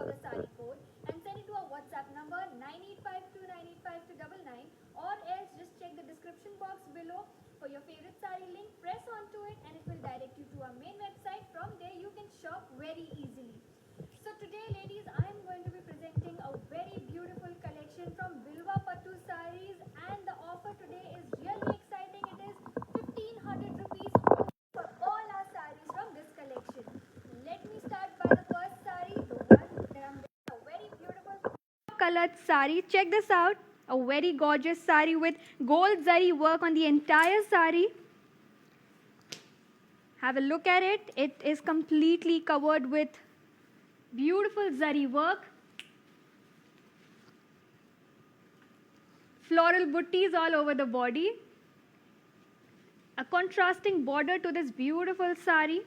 out the sari code and send it to our WhatsApp number 9852985299, or else just check the description box below for your favorite sari link, press onto it and it will direct you to our main website. From there you can shop very easily. So today ladies, I am going to be presenting a very beautiful collection from Bilwa Pattu sarees, and the offer today is really exciting. It is 1500 rupees for all our sarees from this collection. Let me start by the first saree, the one that I'm wearing, a very beautiful colored saree. Check this out, a very gorgeous saree with gold zari work on the entire saree. Have a look at it. It is completely covered with beautiful zari work, floral buttis all over the body, a contrasting border to this beautiful sari.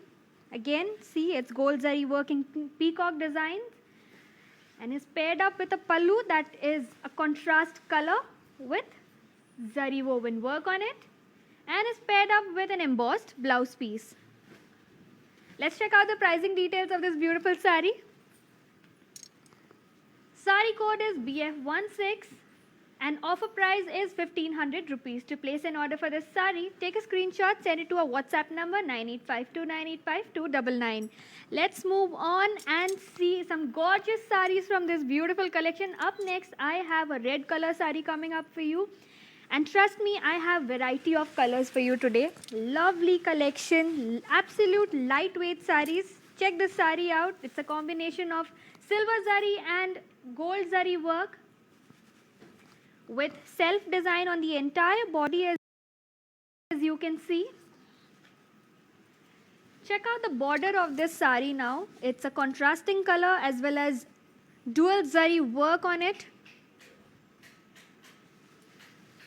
Again, see, it's gold zari work in peacock design, and is paired up with a pallu that is a contrast color with zari woven work on it, and is paired up with an embossed blouse piece. Let's check out the pricing details of this beautiful sari. Sari code is BF16 and offer price is 1500 rupees. To place an order for this sari, take a screenshot, send it to our WhatsApp number 9852985299. Let's move on and see some gorgeous saris from this beautiful collection. Up next, I have a red color sari coming up for you. And trust me, I have variety of colors for you today. Lovely collection, absolute lightweight saris. Check this sari out. It's a combination of silver zari and gold zari work with self design on the entire body, as you can see. Check out the border of this sari now. It's a contrasting color as well as dual zari work on it.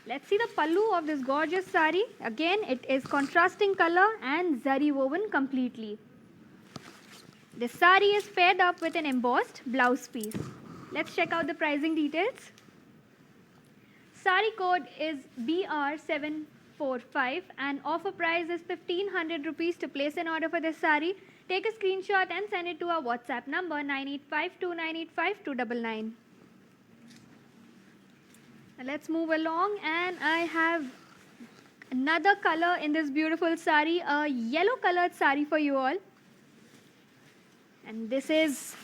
Let's see the pallu of this gorgeous sari. Again, it is contrasting color and zari woven completely. This sari is paired up with an embossed blouse piece. Let's check out the pricing details. Sari code is BR745 and offer price is 1500 rupees. To place an order for this sari, take a screenshot and send it to our WhatsApp number 9852985299. Let's move along, and I have another color in this beautiful sari, a yellow colored sari for you all. And this is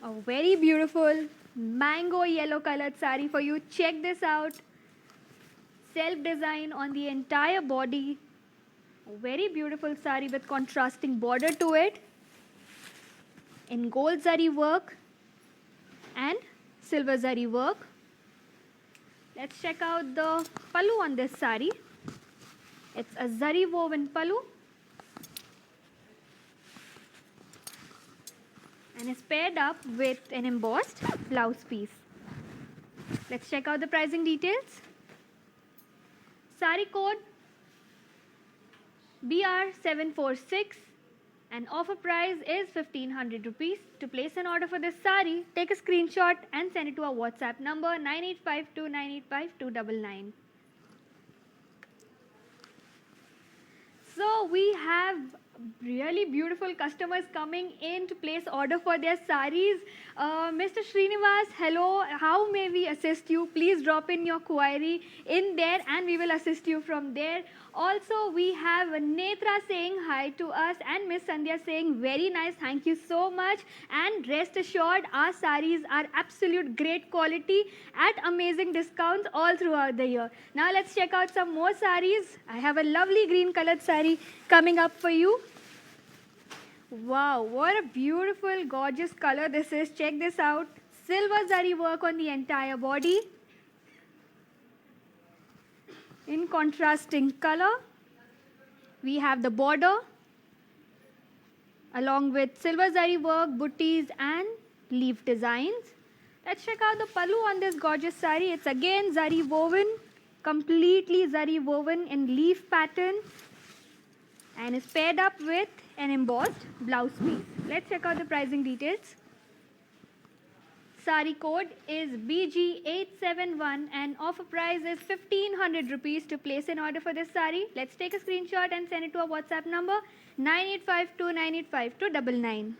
a very beautiful mango yellow colored sari for you. Check this out. Self design on the entire body. A very beautiful sari with contrasting border to it in gold zari work and silver zari work. Let's check out the pallu on this sari. It's a zari woven pallu and is paired up with an embossed blouse piece. Let's check out the pricing details. Sari code BR746 and offer price is 1500 rupees. To place an order for this sari, take a screenshot and send it to our WhatsApp number 9852985299. So we have really beautiful customers coming in to place order for their saris. Mr. Srinivas, hello, how may we assist you? Please drop in your query in there and we will assist you from there. Also, we have Netra saying hi to us and Miss Sandhya saying very nice, thank you so much. And rest assured, our saris are absolute great quality at amazing discounts all throughout the year. Now let's check out some more saris. I have a lovely green colored sari coming up for you. Wow, what a beautiful, gorgeous color this is. Check this out. Silver zari work on the entire body in contrasting color. We have the border along with silver zari work, buttis and leaf designs. Let's check out the pallu on this gorgeous sari. It's again zari woven, completely zari woven in leaf pattern and is paired up with an embossed blouse piece. Let's check out the pricing details. Sari code is BG871 and offer price is 1500 rupees. To place an order for this sari, let's take a screenshot and send it to our WhatsApp number 9852985299.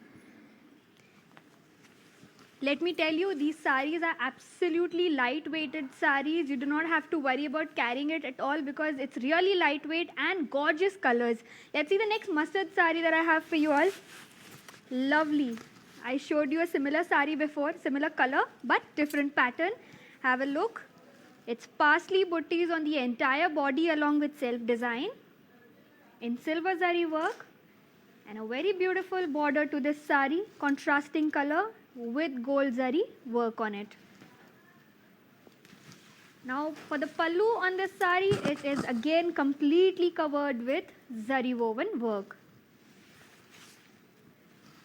Let me tell you, these saris are absolutely lightweighted saris. You do not have to worry about carrying it at all because it's really lightweight and gorgeous colors. Let's see the next mustard sari that I have for you all. Lovely. I showed you a similar sari before, similar color but different pattern. Have a look. It's parsley buttis on the entire body along with self-design in silver zari work, and a very beautiful border to this sari, contrasting color with gold zari work on it. Now for the pallu on this sari, it is again completely covered with zari woven work.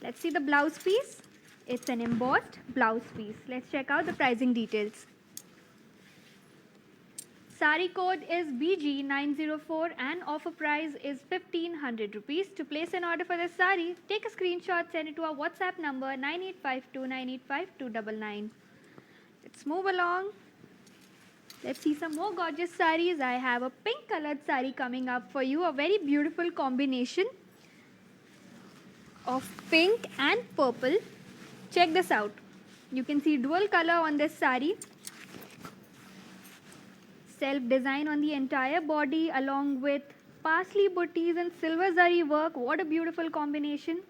Let's see the blouse piece. It's an embossed blouse piece. Let's check out the pricing details. Sari code is BG904 and offer price is 1500 rupees. To place an order for this sari, take a screenshot, send it to our WhatsApp number 9852985299. Let's move along. Let's see some more gorgeous saris. I have a pink colored sari coming up for you, a very beautiful combination of pink and purple. Check this out. You can see dual color on this sari. Self-design on the entire body along with parsley buttis and silver zari work. What a beautiful combination.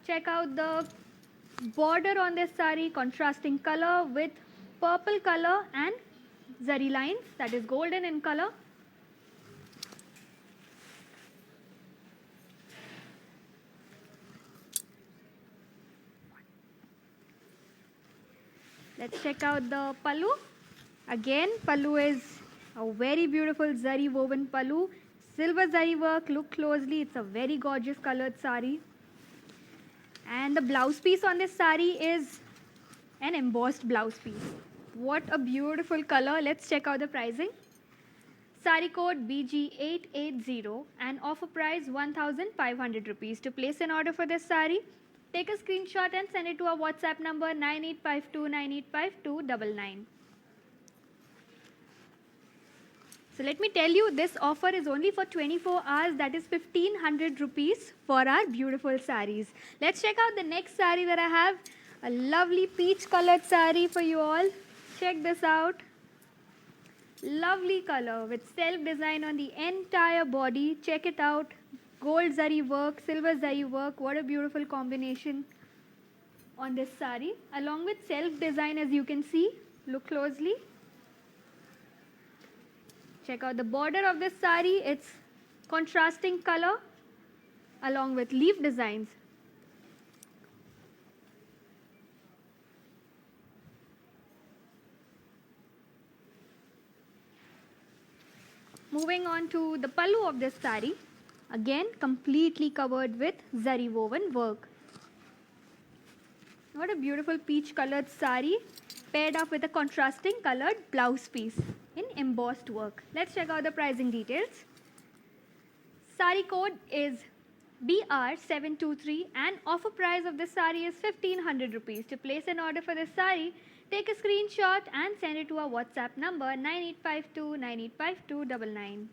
Check out the border on this sari, contrasting color with purple color and zari lines, that is golden in color. Let's check out the pallu. Again, pallu is a very beautiful zari woven pallu. Silver zari work, look closely, it's a very gorgeous colored sari. And the blouse piece on this sari is an embossed blouse piece. What a beautiful color. Let's check out the pricing. Sari code BG880 and offer price 1500 rupees. To place an order for this sari, take a screenshot and send it to our WhatsApp number 9852985299. So let me tell you, this offer is only for 24 hours. That is 1500 rupees for our beautiful saris. Let's check out the next sari that I have. A lovely peach colored sari for you all. Check this out. Lovely color with self-design on the entire body. Check it out. Gold zari work, silver zari work. What a beautiful combination on this sari. Along with self-design, as you can see. Look closely. Check out the border of this sari. It's contrasting color along with leaf designs. Moving on to the pallu of this sari. Again, completely covered with zari woven work. What a beautiful peach colored sari paired up with a contrasting colored blouse piece in embossed work. Let's check out the pricing details. Sari code is BR723 and offer price of this sari is 1500 rupees. To place an order for this sari, take a screenshot and send it to our WhatsApp number 9852985299.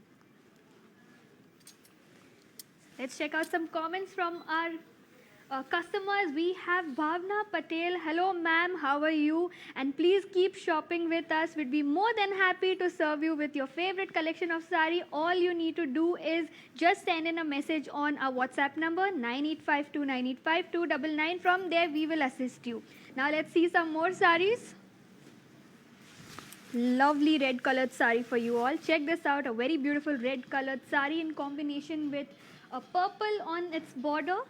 Let's check out some comments from our customers. We have Bhavna Patel. Hello ma'am, how are you? And please keep shopping with us. We'd be more than happy to serve you with your favorite collection of sari. All you need to do is just send in a message on our WhatsApp number 9852985299. From there we will assist you. Now let's see some more saris. Lovely red colored sari for you all. Check this out, a very beautiful red colored sari in combination with a purple on its border.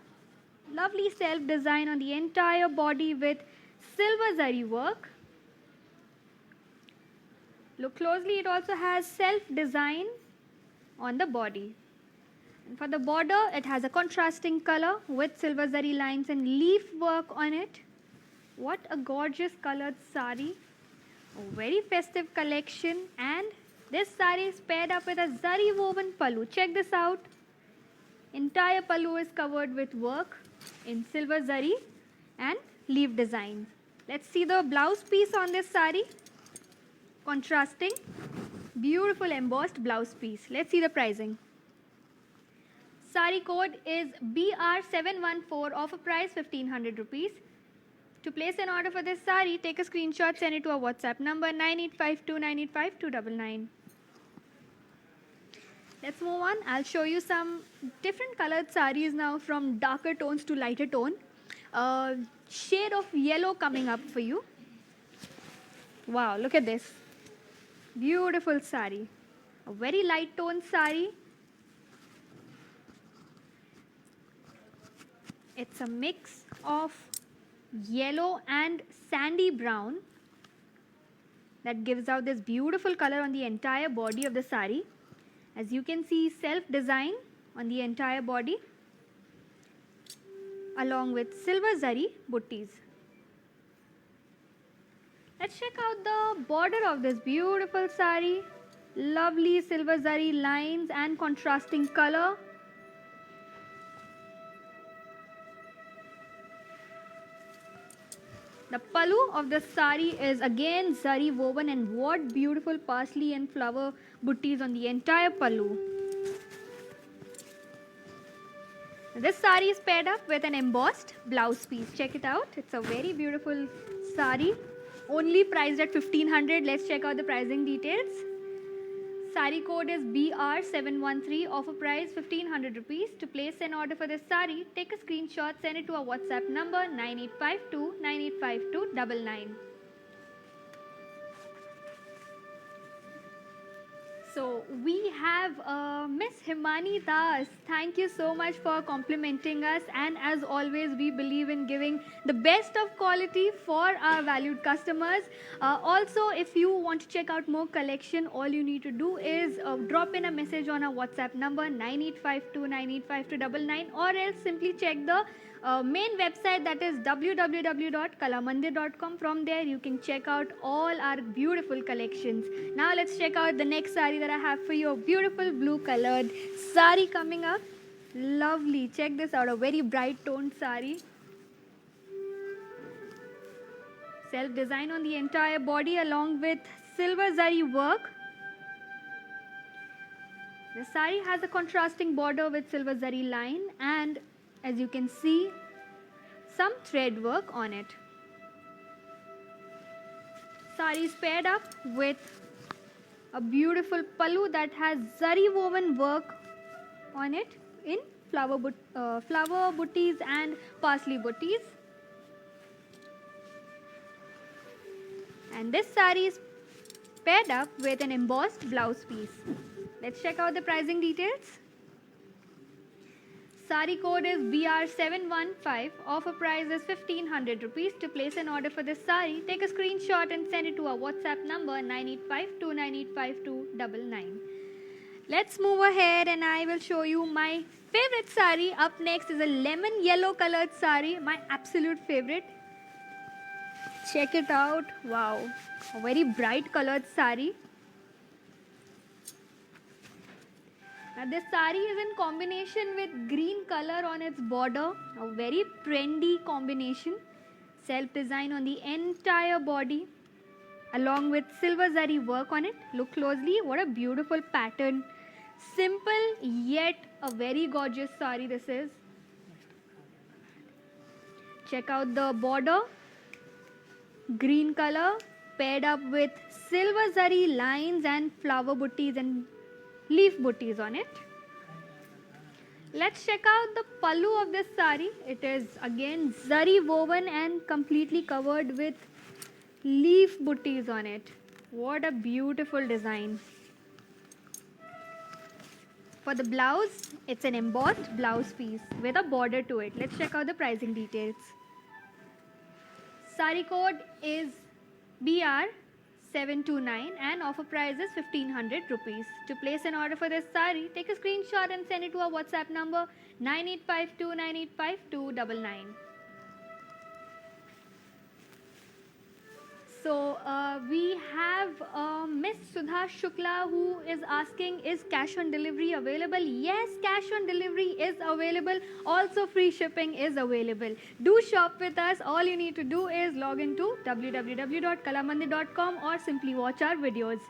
Lovely self-design on the entire body with silver zari work. Look closely, it also has self-design on the body. And for the border, it has a contrasting color with silver zari lines and leaf work on it. What a gorgeous colored sari. A very festive collection, and this sari is paired up with a zari woven pallu. Check this out. Entire pallu is covered with work in silver zari and leaf designs. Let's see the blouse piece on this sari. Contrasting, beautiful embossed blouse piece. Let's see the pricing. Sari code is BR714, offer price 1500 rupees. To place an order for this sari, take a screenshot, send it to our WhatsApp number 9852985299. Let's move on. I'll show you some different colored saris now, from darker tones to lighter tone. Shade of yellow coming up for you. Wow, look at this. Beautiful sari. A very light tone sari. It's a mix of yellow and sandy brown that gives out this beautiful color on the entire body of the sari. As you can see, self-design on the entire body, along with silver zari buttis. Let's check out the border of this beautiful sari. Lovely silver zari lines and contrasting color. The pallu of the sari is again zari woven, and what beautiful parsley and flower buttis on the entire pallu. This sari is paired up with an embossed blouse piece. Check it out. It's a very beautiful sari. Only priced at 1500. Let's check out the pricing details. Sari code is BR713. Offer price 1500 rupees. To place an order for this sari, take a screenshot, send it to our WhatsApp number 9852985299. So we have Miss Himani Das. Thank you so much for complimenting us, and as always we believe in giving the best of quality for our valued customers. Also, if you want to check out more collection, all you need to do is drop in a message on our WhatsApp number 9852985299, or else simply check the main website, that is www.kalamandir.com. From there you can check out all our beautiful collections. Now let's check out the next sari that I have for you. A beautiful blue colored sari coming up. Lovely. Check this out. A very bright toned sari. Self design on the entire body, along with silver zari work. The sari has a contrasting border with silver zari line, and as you can see, some thread work on it. Sari is paired up with a beautiful pallu that has zari woven work on it in flower buttis and parsley buttis. And this sari is paired up with an embossed blouse piece. Let's check out the pricing details. Sari code is BR715. Offer price is 1500 rupees. To place an order for this sari, take a screenshot and send it to our WhatsApp number 9852985299. Let's move ahead and I will show you my favorite sari. Up next is a lemon yellow colored sari, my absolute favorite. Check it out. Wow, a very bright colored sari. Now this sari is in combination with green color on its border, a very trendy combination. Self design on the entire body, along with silver zari work on it. Look closely, what a beautiful pattern. Simple yet a very gorgeous sari this is. Check out the border, green color paired up with silver zari lines and flower buttis and leaf buttis on it. Let's check out the pallu of this sari. It is again zari woven and completely covered with leaf buttis on it. What a beautiful design. For the blouse, it's an embossed blouse piece with a border to it. Let's check out the pricing details. Sari code is BR729 and offer price is 1500 rupees. To place an order for this sari, take a screenshot and send it to our WhatsApp number 9852985299. So we have Miss Sudha Shukla who is asking, is cash on delivery available? Yes, cash on delivery is available. Also free shipping is available. Do shop with us. All you need to do is log into www.kalamandir.com or simply watch our videos.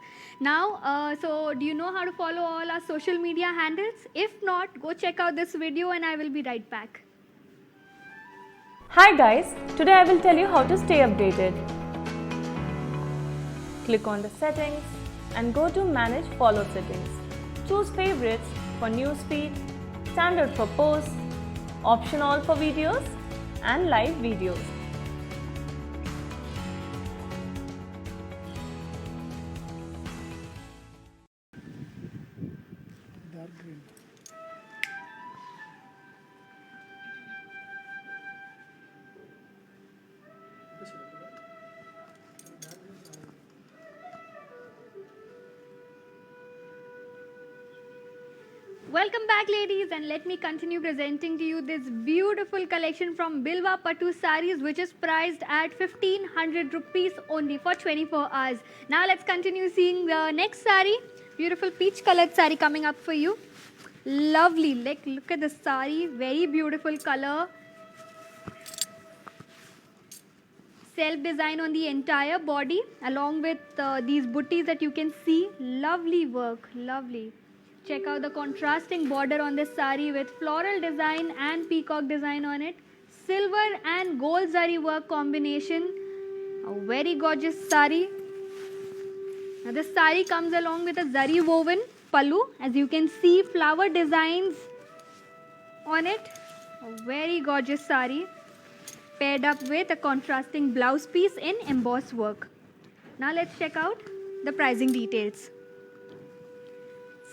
Now, so do you know how to follow all our social media handles? If not, go check out this video and I will be right back. Hi guys, today I will tell you how to stay updated. Click on the settings and go to manage follow settings. Choose favorites for newsfeed, standard for posts, option all for videos and live videos. Dark green. Welcome back, ladies, and let me continue presenting to you this beautiful collection from Bilwa Pattu sarees, which is priced at 1500 rupees only for 24 hours. Now let's continue seeing the next saree. Beautiful peach colored saree coming up for you. Lovely. Like, look at the saree. Very beautiful color. Self design on the entire body, along with these booties that you can see. Lovely work. Lovely. Check out the contrasting border on this saree with floral design and peacock design on it. Silver and gold zari work combination. A very gorgeous saree. Now this saree comes along with a zari woven pallu. As you can see, flower designs on it. A very gorgeous saree. Paired up with a contrasting blouse piece in embossed work. Now let's check out the pricing details.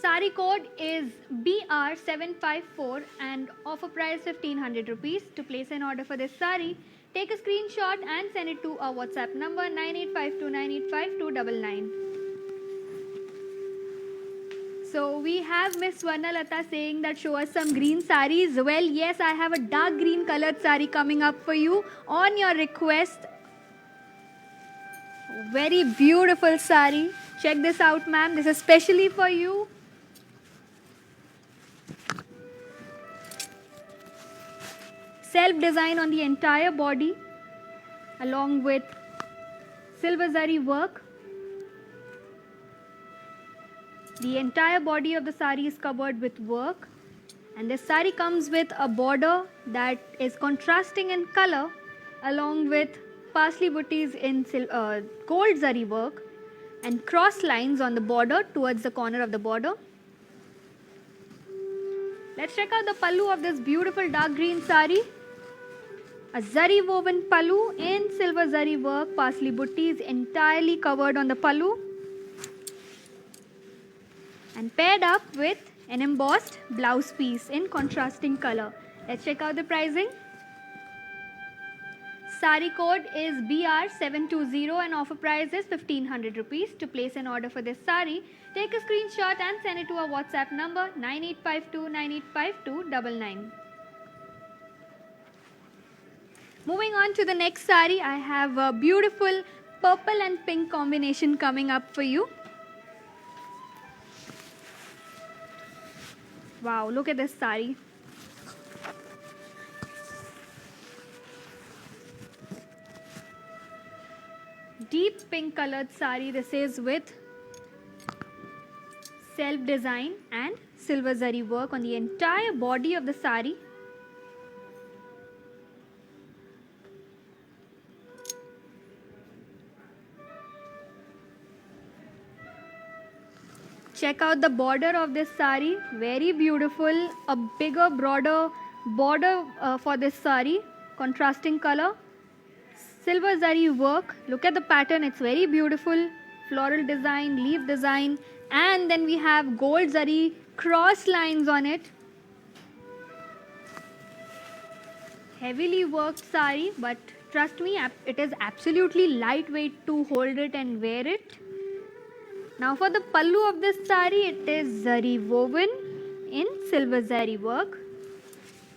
Sari code is BR754 and offer price 1500 rupees. To place an order for this sari, take a screenshot and send it to our WhatsApp number 9852985299. So we have Miss Swarnalata saying that show us some green saris. Well, yes, I have a dark green colored sari coming up for you on your request. Very beautiful sari. Check this out, ma'am. This is specially for you. Self design on the entire body along with silver zari work. The entire body of the sari is covered with work, and this sari comes with a border that is contrasting in color along with parsley booties in gold zari work and cross lines on the border towards the corner of the border. Let's check out the pallu of this beautiful dark green sari. A zari woven pallu in silver zari work, parsley buttis entirely covered on the pallu and paired up with an embossed blouse piece in contrasting color. Let's check out the pricing. Sari code is BR720 and offer price is 1500 rupees. To place an order for this sari, take a screenshot and send it to our WhatsApp number 9852985299. Moving on to the next sari, I have a beautiful purple and pink combination coming up for you. Wow, look at this sari. Deep pink colored sari. This is with self design and silver zari work on the entire body of the sari. Check out the border of this sari. Very beautiful. A bigger, broader border for this sari. Contrasting color. Silver zari work. Look at the pattern. It's very beautiful. Floral design, leaf design. And then we have gold zari cross lines on it. Heavily worked sari, but trust me, it is absolutely lightweight to hold it and wear it. Now for the pallu of this sari, it is zari woven in silver zari work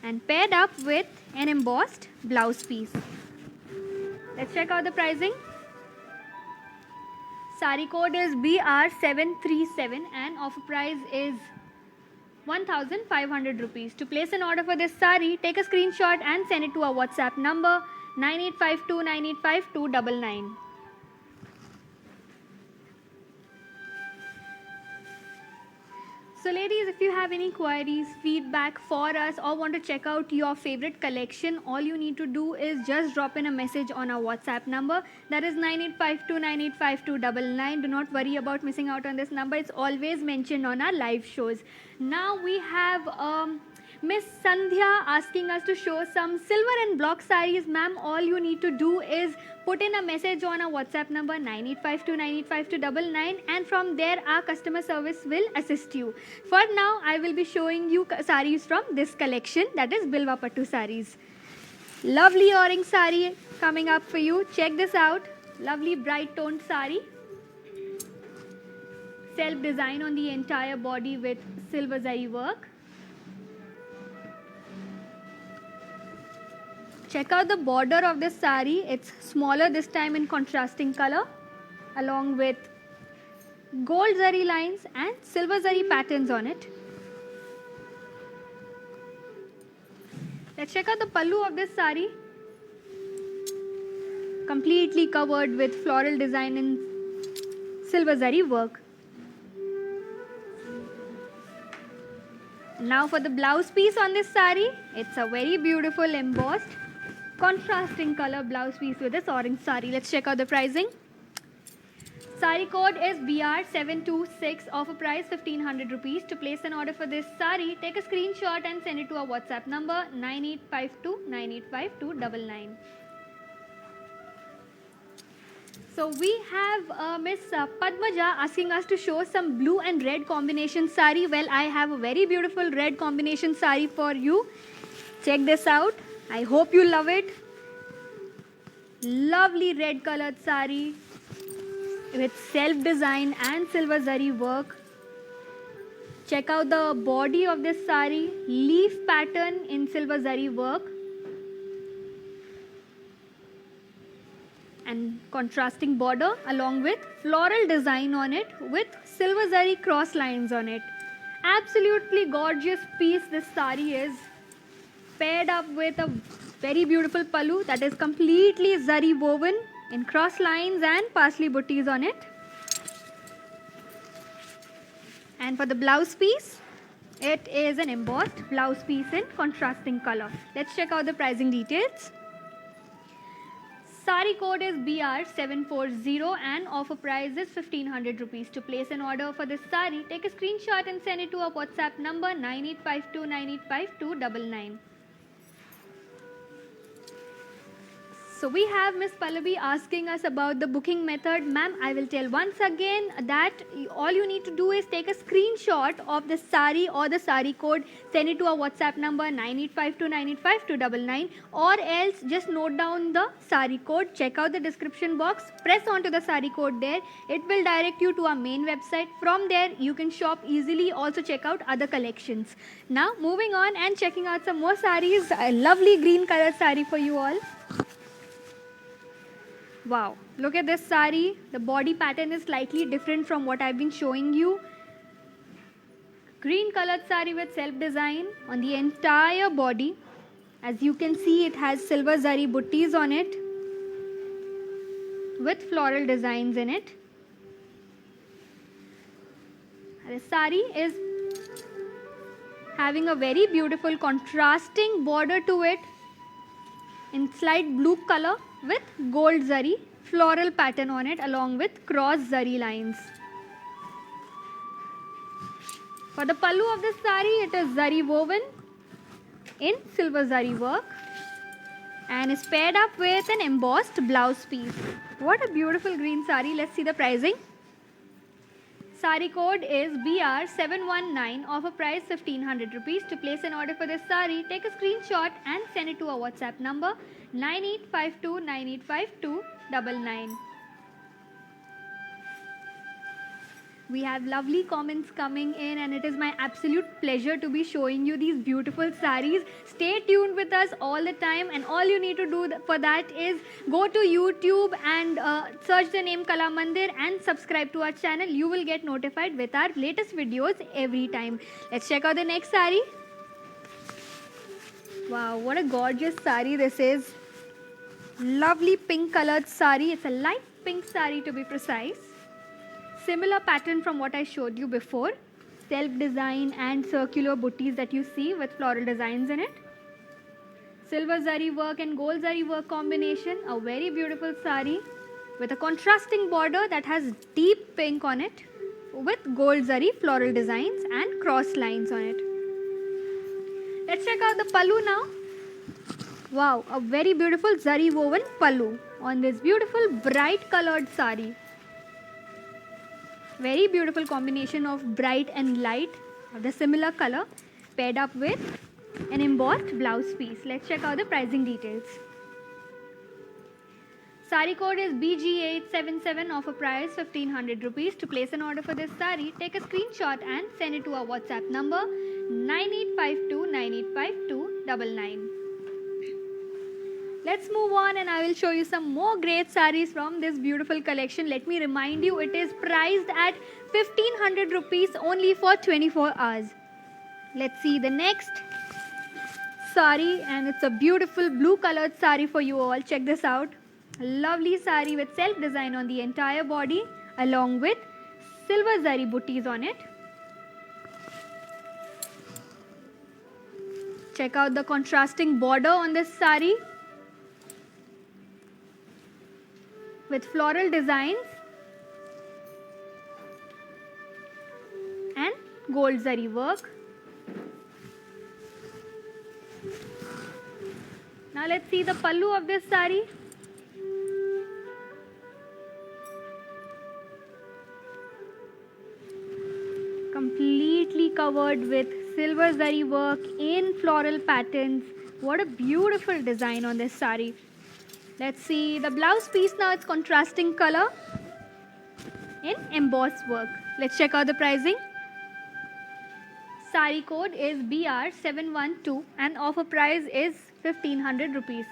and paired up with an embossed blouse piece. Let's check out the pricing. Sari code is BR737 and offer price is 1500 rupees. To place an order for this sari, take a screenshot and send it to our WhatsApp number 9852985299. So ladies, if you have any queries, feedback for us, or want to check out your favorite collection, all you need to do is just drop in a message on our WhatsApp number. That is 9852985299. Do not worry about missing out on this number. It's always mentioned on our live shows. Now we have Miss Sandhya asking us to show some silver and block sarees. Ma'am, all you need to do is put in a message on our WhatsApp number 9852985299, and from there our customer service will assist you. For now, I will be showing you sarees from this collection, that is Bilwa Pattu sarees. Lovely orange saree coming up for you. Check this out. Lovely bright toned saree. Self design on the entire body with silver zari work. Check out the border of this saree. It's smaller this time in contrasting color, along with gold zari lines and silver zari patterns on it. Let's check out the pallu of this saree. Completely covered with floral design in silver zari work. Now for the blouse piece on this saree, it's a very beautiful embossed contrasting color blouse piece with this orange saree. Let's check out the pricing. Saree code is BR726, offer price 1500 rupees. To place an order for this saree, take a screenshot and send it to our WhatsApp number 9852985299. So we have Miss Padmaja asking us to show some blue and red combination saree. Well, I have a very beautiful red combination saree for you. Check this out. I hope you love it. Lovely red colored saree with self design and silver zari work. Check out the body of this saree, leaf pattern in silver zari work and contrasting border along with floral design on it with silver zari cross lines on it. Absolutely gorgeous piece this saree is, paired up with a very beautiful pallu that is completely zari woven in cross lines and parsley butties on it. And for the blouse piece, it is an embossed blouse piece in contrasting color. Let's check out the pricing details. Saree code is BR740 and offer price is 1500 rupees. To place an order for this saree, take a screenshot and send it to our WhatsApp number 9852985299. So we have Miss Pallavi asking us about the booking method. Ma'am, I will tell once again that all you need to do is take a screenshot of the saree or the saree code, send it to our WhatsApp number 9852985299, or else just note down the saree code, check out the description box, press onto the saree code there. It will direct you to our main website. From there, you can shop easily, also check out other collections. Now, moving on and checking out some more sarees. A lovely green color saree for you all. Wow, look at this saree. The body pattern is slightly different from what I've been showing you. Green colored saree with self design on the entire body. As you can see, it has silver zari buttis on it with floral designs in it. The saree is having a very beautiful contrasting border to it in slight blue color with gold zari floral pattern on it along with cross zari lines. For the pallu of this saree, it is zari woven in silver zari work and is paired up with an embossed blouse piece. What a beautiful green saree. Let's see the pricing. Saree code is BR719, offer price 1500 rupees. To place an order for this saree, take a screenshot and send it to our WhatsApp number 9852985299. We have lovely comments coming in and it is my absolute pleasure to be showing you these beautiful sarees. Stay tuned with us all the time, and all you need to do for that is go to YouTube and search the name Kala Mandir and subscribe to our channel. You will get notified with our latest videos every time. Let's check out the next saree. Wow, what a gorgeous saree this is. Lovely pink colored saree. It's a light pink saree to be precise. Similar pattern from what I showed you before. self-design and circular booties that you see with floral designs in it. Silver zari work and gold zari work combination, a very beautiful sari with a contrasting border that has deep pink on it with gold zari floral designs and cross lines on it. Let's check out the pallu now. Wow, a very beautiful zari woven pallu on this beautiful bright colored sari. Very beautiful combination of bright and light of the similar color paired up with an embossed blouse piece. Let's check out the pricing details. Sari code is BG877, offer price 1500 rupees. To place an order for this sari, take a screenshot and send it to our WhatsApp number 9852985299. Let's move on and I will show you some more great saris from this beautiful collection. Let me remind you, it is priced at 1500 rupees only for 24 hours. Let's see the next sari, and it's a beautiful blue colored sari for you all. Check this out. A lovely sari with self design on the entire body along with silver zari booties on it. Check out the contrasting border on this sari with floral designs and gold zari work. Now let's see the pallu of this sari. Completely covered with silver zari work in floral patterns. What a beautiful design on this sari. Let's see the blouse piece now. It's contrasting color in embossed work. Let's check out the pricing. Sari code is BR712 and offer price is 1500 rupees.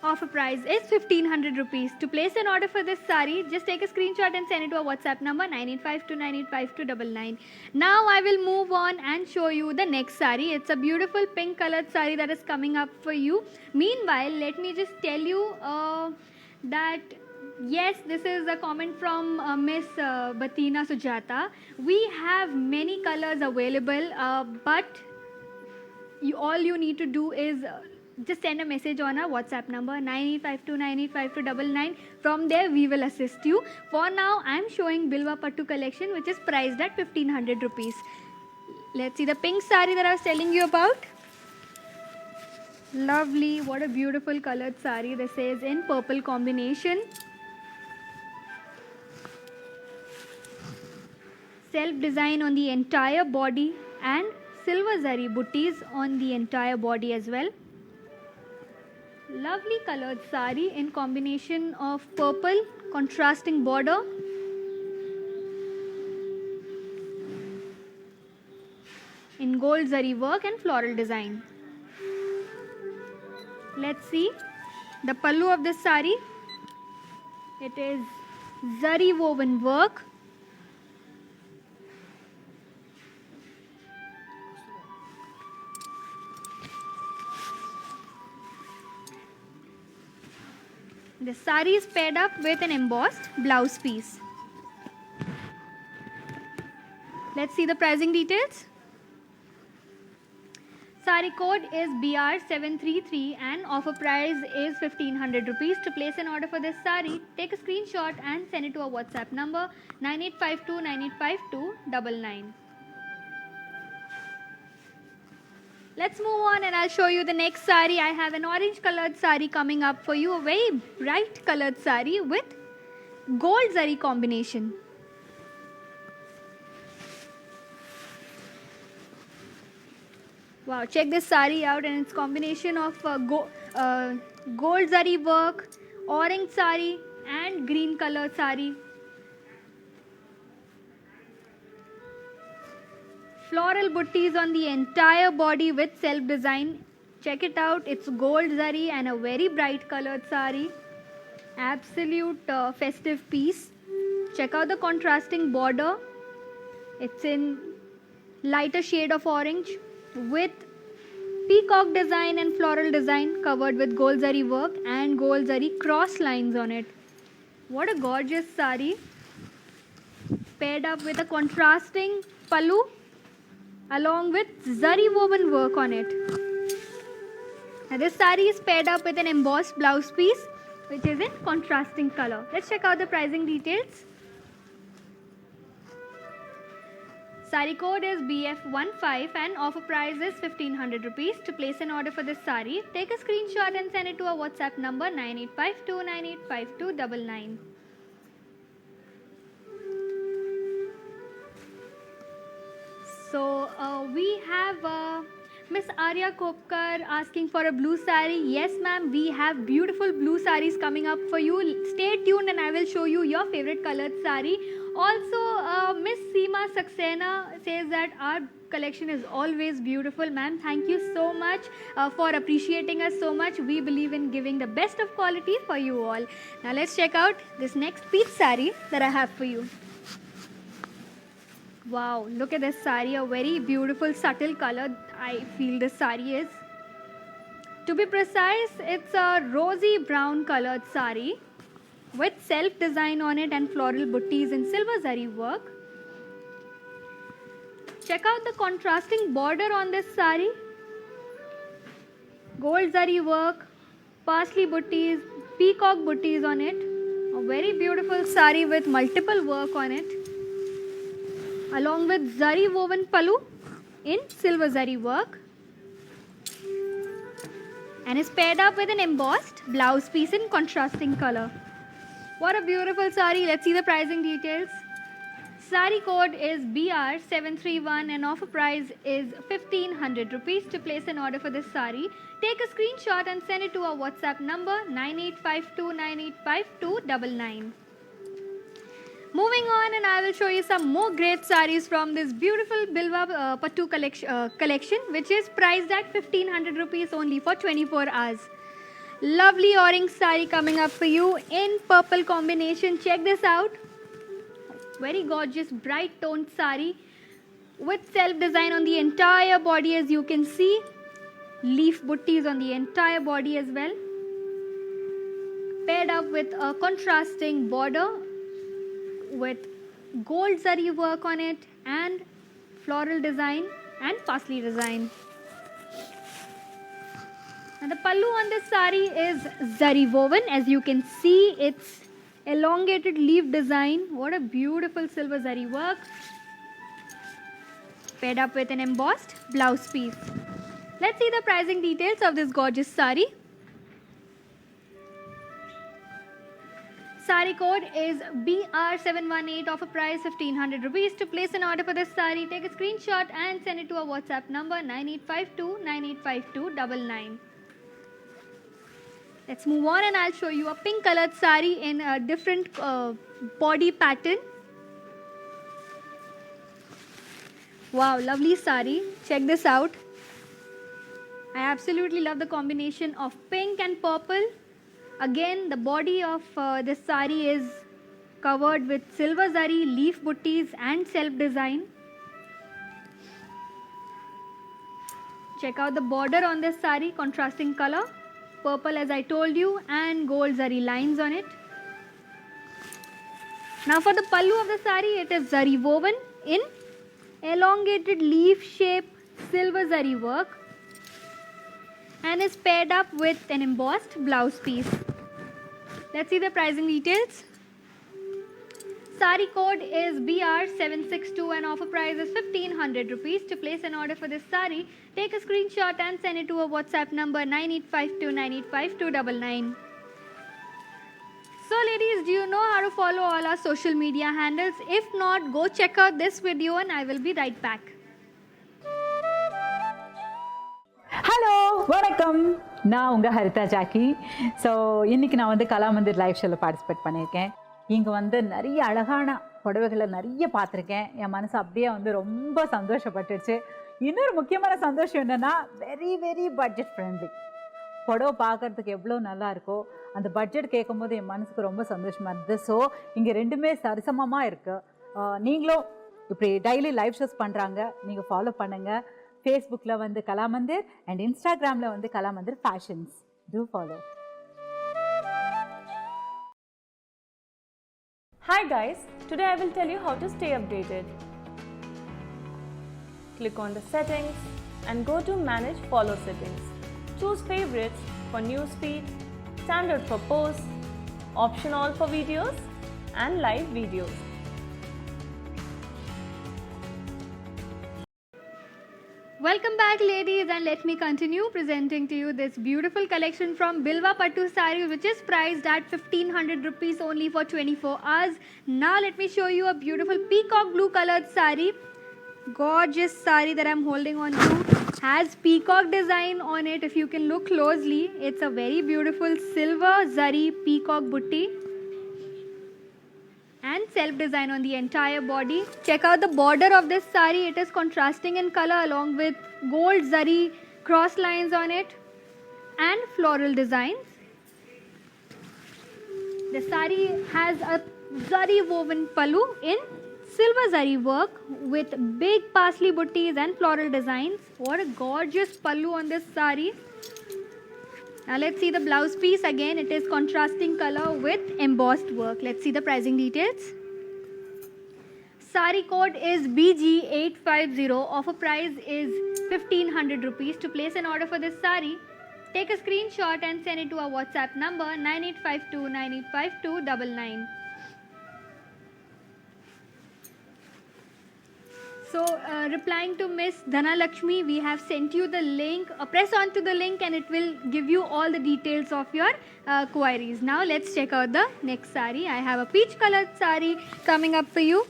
Offer price is 1500 rupees. To place an order for this sari, just take a screenshot and send it to our WhatsApp number 9852985299. Now I will move on and show you the next sari. It's a beautiful pink colored sari that is coming up for you. Meanwhile, let me just tell you that yes, this is a comment from Miss Batina Sujata. We have many colors available, but all you need to do is just send a message on our WhatsApp number 9852985299. From there, we will assist you. For now, I am showing Bilwa Pattu collection, which is priced at 1500 rupees. Let's see the pink sari that I was telling you about. Lovely, what a beautiful colored sari. This is in purple combination. Self design on the entire body and silver zari booties on the entire body as well. Lovely colored sari in combination of purple, contrasting border. In gold zari work and floral design. Let's see the pallu of this sari. It is zari woven work. The sari is paired up with an embossed blouse piece. Let's see the pricing details. Sari code is BR733 and offer price is 1500 rupees. To place an order for this sari, take a screenshot and send it to our WhatsApp number 9852985299. Let's move on and I'll show you the next sari. I have an orange colored sari coming up for you. A very bright colored sari with gold zari combination. Wow, check this sari out, and it's combination of gold zari work, orange sari and green colored sari. Floral butties on the entire body with self design. Check it out, it's gold zari and a very bright colored sari. Absolute festive piece. Check out the contrasting border. It's in lighter shade of orange with peacock design and floral design covered with gold zari work and gold zari cross lines on it. What a gorgeous sari, paired up with a contrasting pallu along with zari woven work on it. Now this sari is paired up with an embossed blouse piece which is in contrasting color. Let's check out the pricing details. Sari code is BF15 and offer price is 1500 rupees. To place an order for this sari, take a screenshot and send it to our WhatsApp number 9852985299. So we have Miss Arya Kopkar asking for a blue sari. Yes ma'am, we have beautiful blue saris coming up for you. Stay tuned and I will show you your favorite colored sari. Also, Miss Seema Saxena says that our collection is always beautiful. Ma'am, thank you so much for appreciating us so much. We believe in giving the best of quality for you all. Now let's check out this next peach sari that I have for you. Wow, look at this sari, a very beautiful subtle color I feel this sari is. To be precise, it's a rosy brown colored sari with self design on it and floral buttis in silver zari work. Check out the contrasting border on this sari. Gold zari work, parsley buttis, peacock buttis on it. A very beautiful sari with multiple work on it. Along with zari woven pallu in silver zari work. And is paired up with an embossed blouse piece in contrasting color. What a beautiful sari. Let's see the pricing details. Sari code is BR731 and offer price is 1500 rupees. To place an order for this sari, take a screenshot and send it to our WhatsApp number 9852985299. Moving on, and I will show you some more great saris from this beautiful Bilwa Pattu collection, which is priced at 1500 rupees only for 24 hours. Lovely orange sari coming up for you in purple combination. Check this out. Very gorgeous bright toned sari with self design on the entire body, as you can see. Leaf buttis on the entire body as well. Paired up with a contrasting border with gold zari work on it and floral design and parsley design. And the pallu on this sari is zari woven. As you can see, it's elongated leaf design. What a beautiful silver zari work. Paired up with an embossed blouse piece. Let's see the pricing details of this gorgeous sari. Sari code is BR718, offer price 1500 rupees. To place an order for this sari, take a screenshot and send it to our WhatsApp number 9852985299. Let's move on and I'll show you a pink colored sari in a different body pattern. Wow, lovely sari. Check this out. I absolutely love the combination of pink and purple. Again, the body of this sari is covered with silver zari, leaf buttis and self design. Check out the border on this sari, contrasting color. Purple, as I told you, and gold zari lines on it. Now for the pallu of the sari, it is zari woven in elongated leaf shape silver zari work and is paired up with an embossed blouse piece. Let's see the pricing details. Sari code is BR762 and offer price is 1500 rupees. To place an order for this sari, take a screenshot and send it to our WhatsApp number 9852985299. So ladies, do you know how to follow all our social media handles? If not, go check out this video and I will be right back. Hello வணக்கம், நான் உங்கள் Haritha Jackie. So இன்றைக்கி நான் வந்து Kalamandir live ஷோவில் participate பண்ணியிருக்கேன். இங்கே வந்து நிறைய அழகான புடவைகளை நிறைய பார்த்துருக்கேன். என் மனசு அப்படியே வந்து ரொம்ப சந்தோஷப்பட்டுடுச்சு. இன்னொரு முக்கியமான சந்தோஷம் என்னென்னா, வெரி வெரி பட்ஜெட் ஃப்ரெண்ட்லி. புடவை பார்க்குறதுக்கு எவ்வளோ நல்லா இருக்கோ, அந்த பட்ஜெட் கேட்கும்போது என் மனசுக்கு ரொம்ப சந்தோஷமாக இருந்தது. ஸோ இங்கே ரெண்டுமே சரிசமமாக இருக்குது. நீங்களும் இப்படி டெய்லி லைவ் ஷோஸ் பண்ணுறாங்க, நீங்கள் ஃபாலோ பண்ணுங்கள். ஃபேஸ்புக்கில் வந்து கலாமந்திர் அண்ட் இன்ஸ்டாகிராமில் வந்து Kalamandir fashions. To follow. Hi guys, today I will tell you how to stay updated. Click on the settings and go to manage follow settings. Choose favorites for newsfeed, standard for posts, option all for videos and live videos. Welcome back ladies, and let me continue presenting to you this beautiful collection from Bilwa Pattu Saree, which is priced at 1500 rupees only for 24 hours. Now let me show you a beautiful peacock blue colored saree. Gorgeous saree that I'm holding on to. Has peacock design on it. If you can look closely, it's a very beautiful silver zari peacock butti and self design on the entire body. Check out the border of this saree. It is contrasting in color along with gold zari cross lines on it and floral designs. The saree has a zari woven pallu in silver zari work with big parsley buttis and floral designs. What a gorgeous pallu on this saree. Now let's see the blouse piece. Again, it is contrasting color with embossed work. Let's see the pricing details. Saree code is BG850. Offer price is 1500 rupees. To place an order for this saree, take a screenshot and send it to our WhatsApp number 9852985299. So, replying to Miss Dhanalakshmi, we have sent you the link. Press on to the link and it will give you all the details of your queries. Now, let's check out the next saree. I have a peach colored saree coming up for you.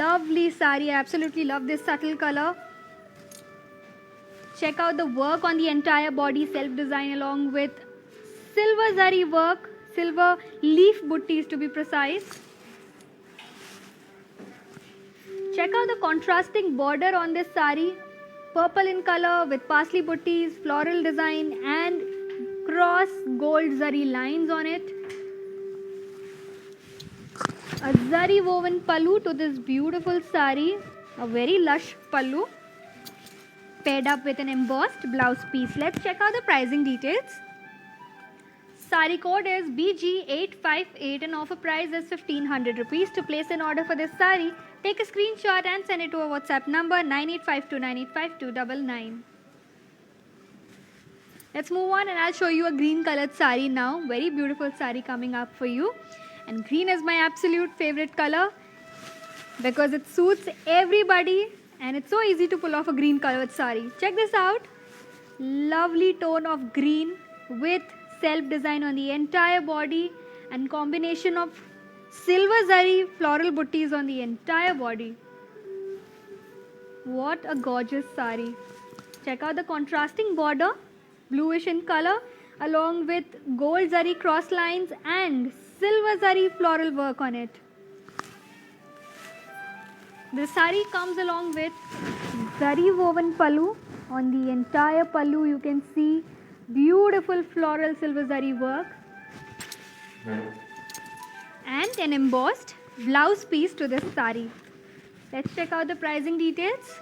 Lovely saree. I absolutely love this subtle color. Check out the work on the entire body, self-design along with silver zari work, silver leaf buttis to be precise. Check out the contrasting border on this saree, purple in color with parsley buttis, floral design and cross gold zari lines on it. A zari woven pallu to this beautiful saree, a very lush pallu paired up with an embossed blouse piece. Let's check out the pricing details. Saree code is BG858 and offer price is 1500 rupees. To place an order for this saree, take a screenshot and send it to our WhatsApp number 9852985299. Let's move on and I'll show you a green colored saree now. Very beautiful saree coming up for you. And green is my absolute favorite color because it suits everybody and it's so easy to pull off a green colored saree. Check this out. Lovely tone of green with self design on the entire body and combination of silver zari floral buttis on the entire body. What a gorgeous saree. Check out the contrasting border, bluish in color along with gold zari cross lines and silver zari floral work on it. The saree comes along with zari woven pallu. On the entire pallu you can see beautiful floral silver zari work and an embossed blouse piece to this saree. Let's check out the pricing details.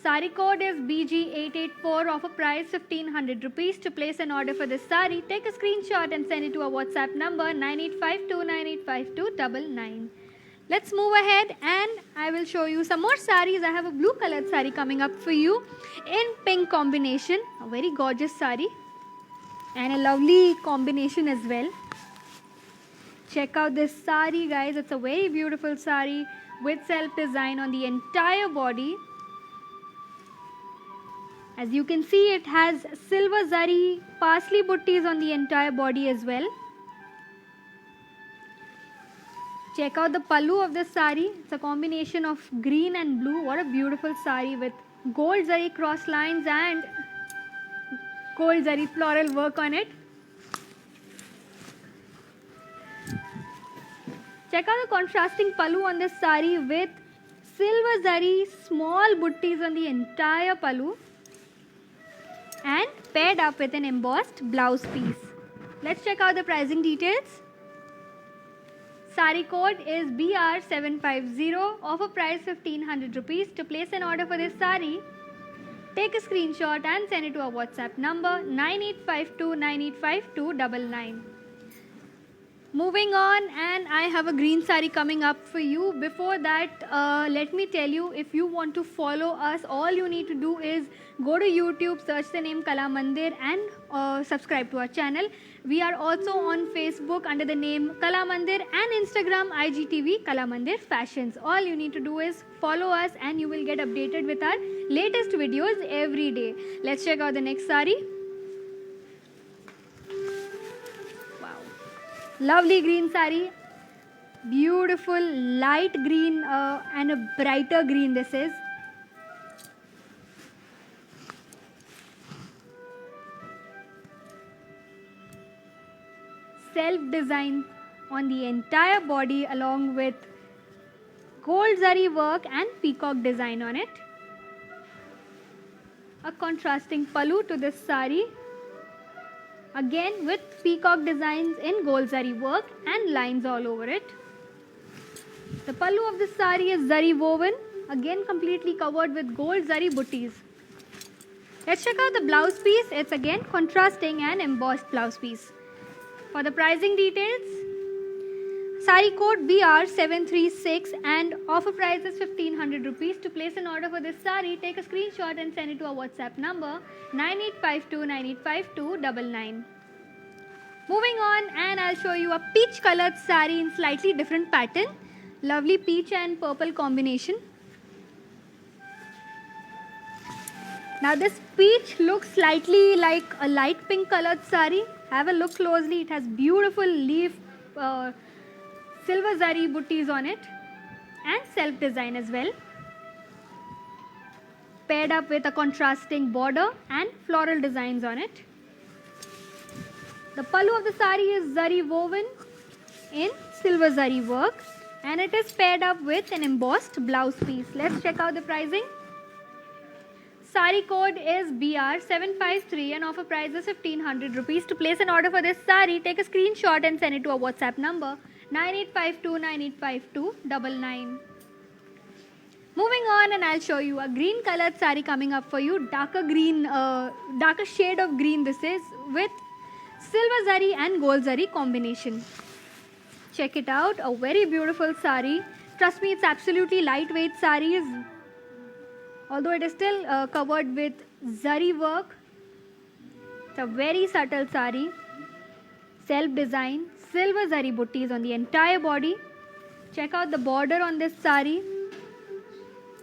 Saree code is BG884. Offer price 1500 rupees. To place an order for this saree, take a screenshot and send it to our WhatsApp number 9852985299. Let's move ahead and I will show you some more sarees. I have a blue colored saree coming up for you in pink combination. A very gorgeous saree and a lovely combination as well. Check out this saree, guys. It's a very beautiful saree with self design on the entire body. As you can see, it has silver zari parsley buttis on the entire body as well. Check out the pallu of this saree. It's a combination of green and blue. What a beautiful saree with gold zari cross lines and gold zari floral work on it. Check out the contrasting pallu on this saree with silver zari small buttis on the entire pallu and paired up with an embossed blouse piece. Let's check out the pricing details. Sari code is BR750, offer price 1500 rupees. To place an order for this sari, take a screenshot and send it to our WhatsApp number 9852985299. Moving on, and I have a green sari coming up for you. Before that, let me tell you, if you want to follow us, all you need to do is go to YouTube, search the name Kala Mandir and subscribe to our channel. We are also on Facebook under the name Kala Mandir and Instagram IGTV Kala Mandir Fashions. All you need to do is follow us and you will get updated with our latest videos every day. Let's check out the next sari. Lovely green sari, beautiful light green and a brighter green this is. Self-design on the entire body along with gold zari work and peacock design on it. A contrasting pallu to this sari. Again with peacock designs in gold zari work and lines all over it. The pallu of this sari is zari woven, again completely covered with gold zari buttis. Let's check out the blouse piece. It's again contrasting and embossed blouse piece. For the pricing details, sari code BR736 and offer price is 1500 rupees. To place an order for this sari, take a screenshot and send it to our WhatsApp number 9852985299. Moving on, and I'll show you a peach colored sari in slightly different pattern. Lovely peach and purple combination. Now this peach looks slightly like a light pink colored sari. Have a look closely. It has beautiful leaf silver zari buttis on it and self design as well, paired up with a contrasting border and floral designs on it. The pallu of the sari is zari woven in silver zari work and it is paired up with an embossed blouse piece. Let's check out the pricing. Sari code is BR753 and offer price is 1500 rupees. To place an order for this sari, take a screenshot and send it to our WhatsApp number 9852985299. Moving on, and I'll show you a green colored sari coming up for you. Darker green, darker shade of green this is with silver zari and gold zari combination. Check it out, a very beautiful sari. Trust me, it's absolutely lightweight saris. Although it is still covered with zari work. It's a very subtle sari. Self-design, silver zari buttis on the entire body. Check out the border on this sari.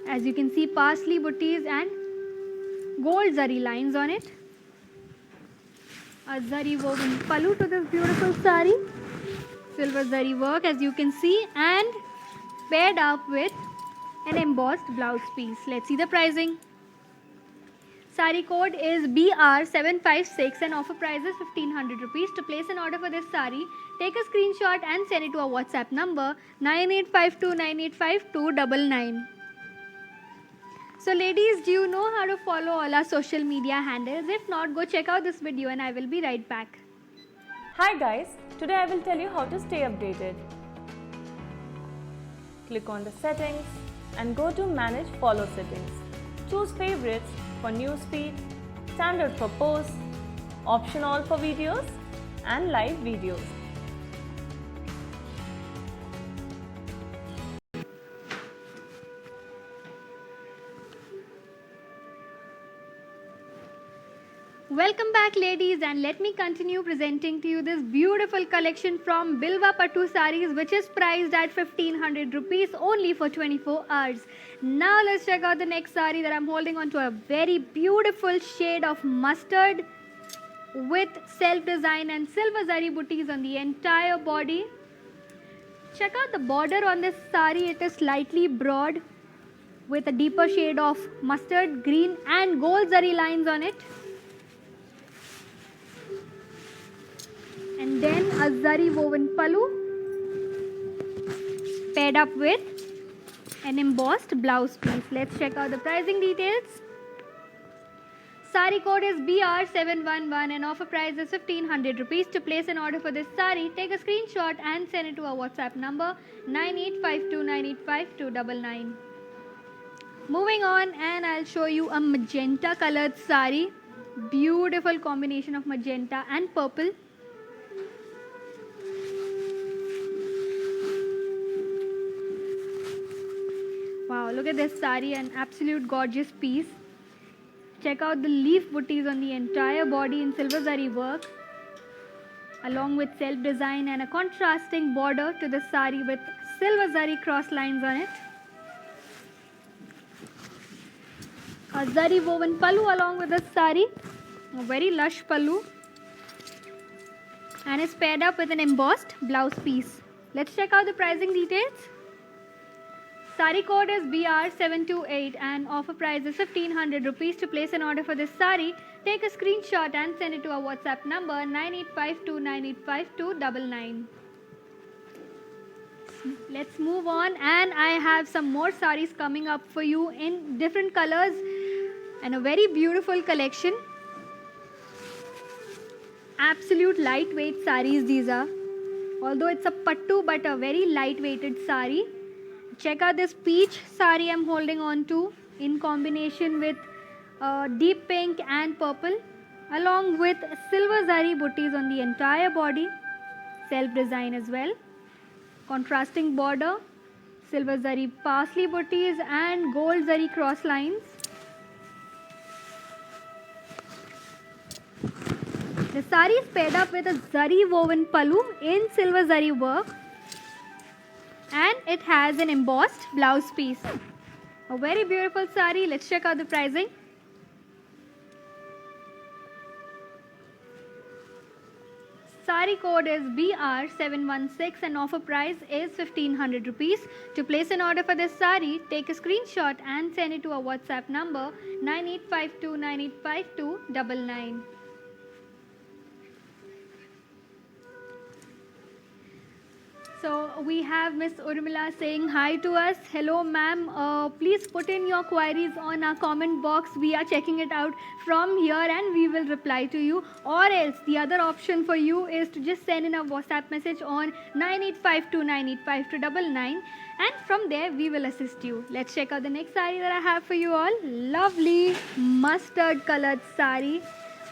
As you can see, parsley buttis and gold zari lines on it. A zari woven pallu to this beautiful sari. Silver zari work as you can see and paired up with an embossed blouse piece. Let's see the pricing. Sari code is BR756 and offer price is 1500 rupees. To place an order for this sari, take a screenshot and send it to our WhatsApp number 9852985299. So ladies, do you know how to follow all our social media handles? If not, go check out this video and I will be right back. Hi guys, today I will tell you how to stay updated. Click on the settings and go to manage follow settings. Choose favorites for newsfeed, standard for posts, option all for videos and live videos. Welcome back ladies, and let me continue presenting to you this beautiful collection from Bilwa Pattu Sarees, which is priced at 1500 rupees only for 24 hours. Now let's check out the next saree that I'm holding on to, a very beautiful shade of mustard with self-design and silver zari buttis on the entire body. Check out the border on this saree. It is slightly broad with a deeper shade of mustard green and gold zari lines on it. And then a zari woven pallu paired up with an embossed blouse piece. Let's check out the pricing details. Sari code is BR711 and offer price is 1500 rupees. To place an order for this sari, take a screenshot and send it to our WhatsApp number 9852985299. Moving on, and I'll show you a magenta colored sari. Beautiful combination of magenta and purple. Wow, look at this sari, an absolute gorgeous piece. Check out the leaf booties on the entire body in silver zari work, along with self design and a contrasting border to the sari with silver zari cross lines on it. A zari woven pallu along with the sari, a very lush pallu, and is paired up with an embossed blouse piece. Let's check out the pricing details. Sari code is BR728 and offer price is 1500 rupees. To place an order for this sari, take a screenshot and send it to our WhatsApp number 9852985299. Let's move on, and I have some more saris coming up for you in different colors and a very beautiful collection. Absolute lightweight saris these are. Although it's a pattu, but a very lightweighted sari. Check out this peach sari I'm holding on to in combination with deep pink and purple, along with silver zari booties on the entire body, self design as well, contrasting border, silver zari parsley booties and gold zari cross lines. The sari is paired up with a zari woven pallu in silver zari work, and it has an embossed blouse piece. A very beautiful sari. Let's check out the pricing. Sari code is BR716 and offer price is 1500 rupees. To place an order for this sari, take a screenshot and send it to our WhatsApp number 9852985299. So we have Miss Urmila saying hi to us. Hello ma'am, please put in your queries on our comment box. We are checking it out from here and we will reply to you. Or else the other option for you is to just send in a WhatsApp message on 9852985299 and from there we will assist you. Let's check out the next sari that I have for you all. Lovely mustard colored sari.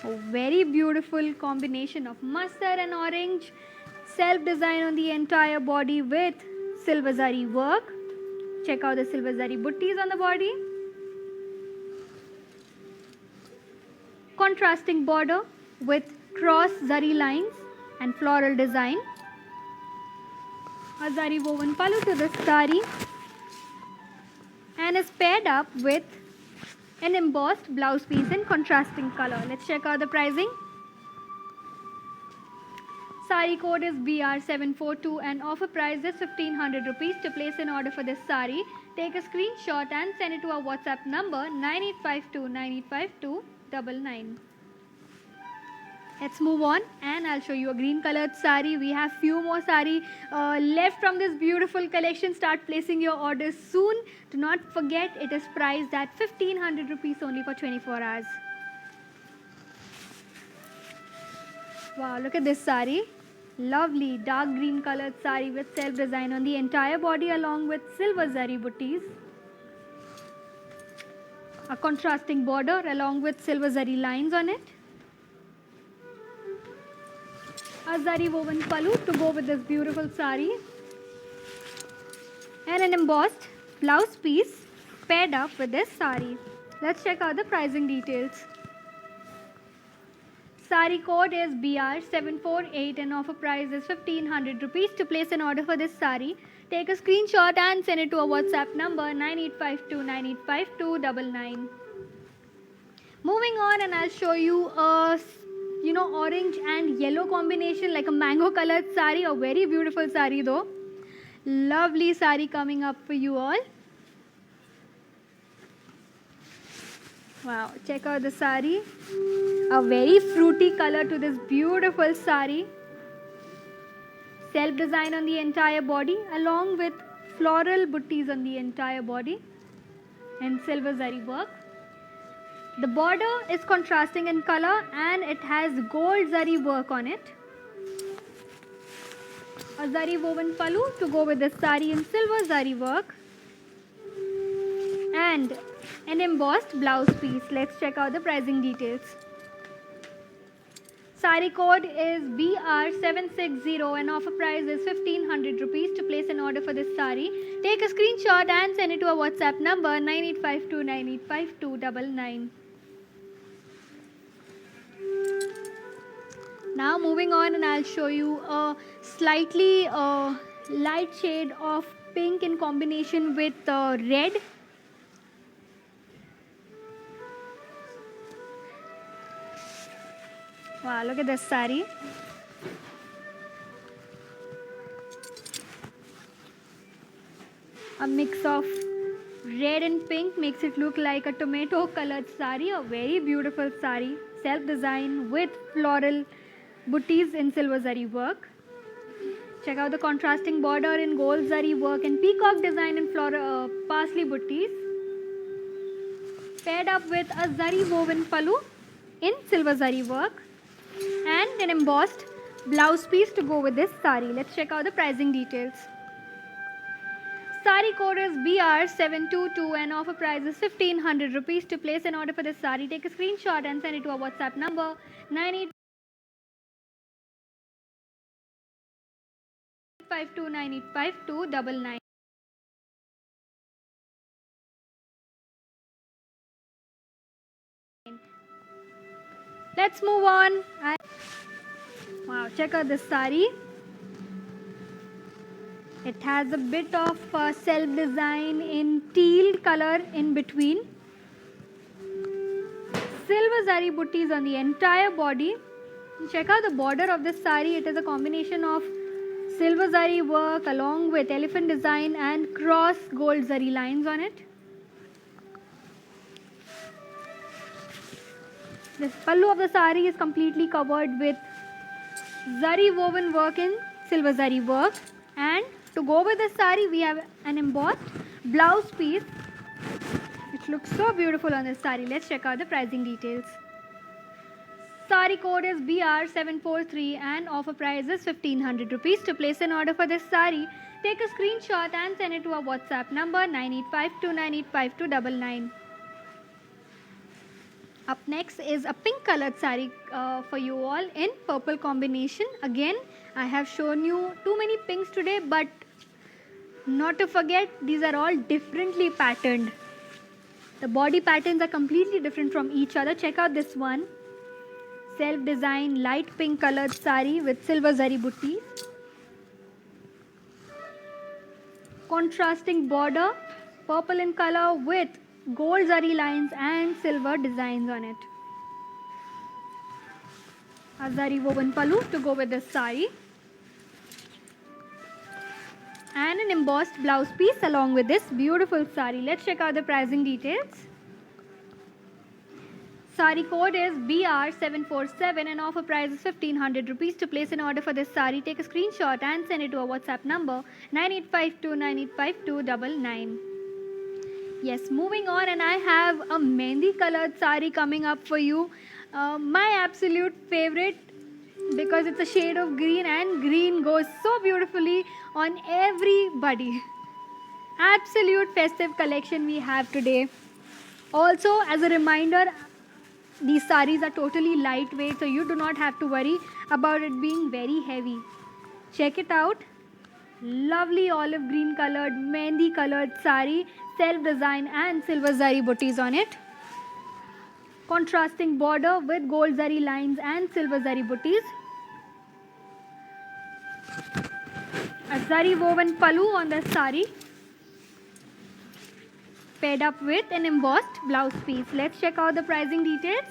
A very beautiful combination of mustard and orange. Self design on the entire body with silver zari work. Check out the silver zari butties on the body. Contrasting border with cross zari lines and floral design. A zari woven pallu to this sari and is paired up with an embossed blouse piece in contrasting color. Let's check out the pricing. Sari code is BR742 and offer price is 1500 rupees. To place an order for this sari, take a screenshot and send it to our WhatsApp number 9852985299. Let's move on, and I'll show you a green colored sari. We have few more sari left from this beautiful collection. Start placing your orders soon. Do not forget, it is priced at 1500 rupees only for 24 hours. Wow, look at this sari. Lovely dark green colored sari with self design on the entire body along with silver zari butties. A contrasting border along with silver zari lines on it. A zari woven pallu to go with this beautiful sari. And an embossed blouse piece paired up with this sari. Let's check out the pricing details. Sari code is BR748 and offer price is 1500 rupees. To place an order for this sari, take a screenshot and send it to our WhatsApp number 9852985299. Moving on, and I'll show you a orange and yellow combination, like a mango colored sari. A very beautiful sari though. Lovely sari coming up for you all. Wow, check out the sari. A very fruity color to this beautiful sari. Self design on the entire body along with floral butties on the entire body and silver zari work. The border is contrasting in color and it has gold zari work on it. A zari woven pallu to go with the sari in silver zari work. And an embossed blouse piece. Let's check out the pricing details. Sari code is BR760 and offer price is 1500 rupees. To place an order for this sari, take a screenshot and send it to our WhatsApp number 9852985299. Now moving on, and I'll show you a slightly light shade of pink in combination with red. Wow, look at this sari. A mix of red and pink makes it look like a tomato colored sari. A very beautiful sari, self designed with floral booties in silver zari work. Check out the contrasting border in gold zari work and peacock design in floral parsley booties. Paired up with a zari woven pallu in silver zari work and an embossed blouse piece to go with this sari. Let's check out the pricing details. Sari code is BR722 and offer price is 1500 rupees. To place an order for this sari, take a screenshot and send it to our WhatsApp number 9852985299. Let's move on. Wow, check out this sari. It has a bit of self-design in teal color in between. Silver zari buttis on the entire body. Check out the border of this sari. It is a combination of silver zari work along with elephant design and cross gold zari lines on it. This pallu of the sari is completely covered with zari woven work in silver zari work, and to go with the sari we have an embossed blouse piece which looks so beautiful on this sari. Let's check out the pricing details. Sari code is BR743 and offer price is 1500 rupees. To place an order for this sari, take a screenshot and send it to our WhatsApp number 9852985299. Up next is a pink colored sari for you all in purple combination. Again, I have shown you too many pinks today, but not to forget, these are all differently patterned. The body patterns are completely different from each other. Check out this one. Self-designed light pink colored sari with silver zari buttis. Contrasting border, purple in color with gold zari lines and silver designs on it. A zari woven pallu to go with this sari. And an embossed blouse piece along with this beautiful sari. Let's check out the pricing details. Sari code is BR747 and offer price is 1500 rupees. To place an order for this sari, take a screenshot and send it to our WhatsApp number 9852985299. Yes, moving on, and I have a mehndi colored sari coming up for you. My absolute favorite, because it's a shade of green and green goes so beautifully on everybody. Absolute festive collection we have today. Also, as a reminder, these saris are totally lightweight, so you do not have to worry about it being very heavy. Check it out. Lovely olive green colored, mehndi colored sari, self-designed and silver zari buttis on it. Contrasting border with gold zari lines and silver zari buttis. A zari woven pallu on the sari, paired up with an embossed blouse piece. Let's check out the pricing details.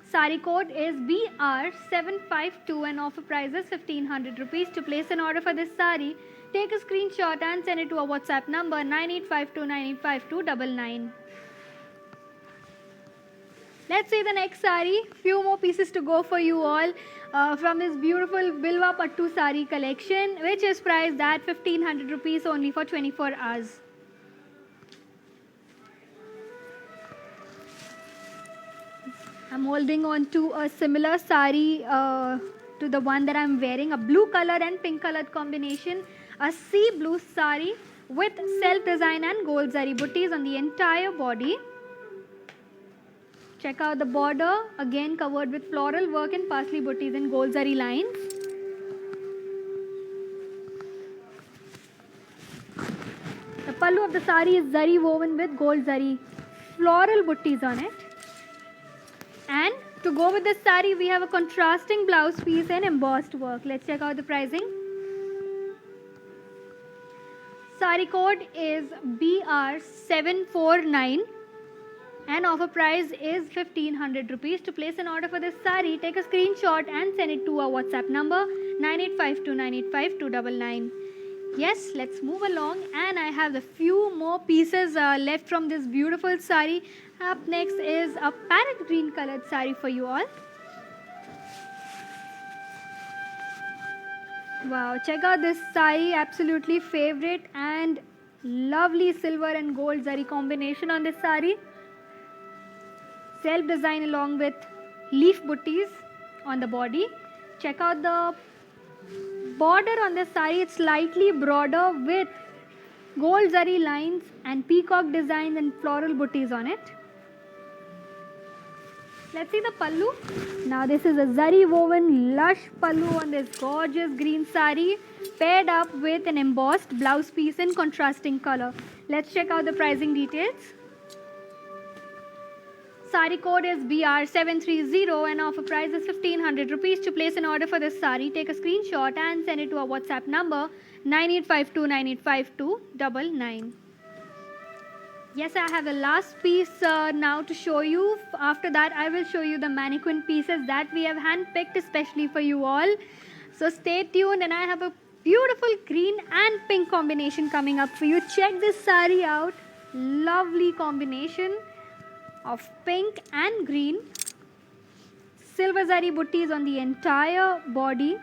Sari code is BR752 and offer price is 1500 rupees. To place an order for this sari, take a screenshot and send it to our WhatsApp number 9852985299. Let's see the next sari. Few more pieces to go for you all from this beautiful Bilwa Pattu sari collection, which is priced at 1500 rupees only for 24 hours. I'm holding on to a similar sari to the one that I'm wearing, a blue color and pink colored combination, a sea blue sari with self design and gold zari butties on the entire body. Check out the border, again covered with floral work and parsley butties and gold zari lines. The pallu of the sari is zari woven with gold zari floral butties on it. And to go with this sari, we have a contrasting blouse piece and embossed work. Let's check out the pricing. Sari code is BR749 and offer price is 1500 rupees. To place an order for this sari, take a screenshot and send it to our WhatsApp number 9852985299. Yes, let's move along, and I have a few more pieces left from this beautiful sari. Up next is a parrot green colored sari for you all. Wow, check out this sari, absolutely favorite, and lovely silver and gold zari combination on this sari. Self design along with leaf butties on the body. Check out the border on this sari, it's slightly broader with gold zari lines and peacock designs and floral butties on it. Let's see the pallu. Now this is a zari woven lush pallu on this gorgeous green sari paired up with an embossed blouse piece in contrasting color. Let's check out the pricing details. Sari code is BR730 and offer price is 1500 rupees. To place an order for this sari, take a screenshot and send it to our WhatsApp number 9852985299. Yes, I have the last piece now to show you. After that, I will show you the mannequin pieces that we have handpicked especially for you all. So stay tuned, and I have a beautiful green and pink combination coming up for you. Check this sari out. Lovely combination of pink and green. Silver zari butties on the entire body.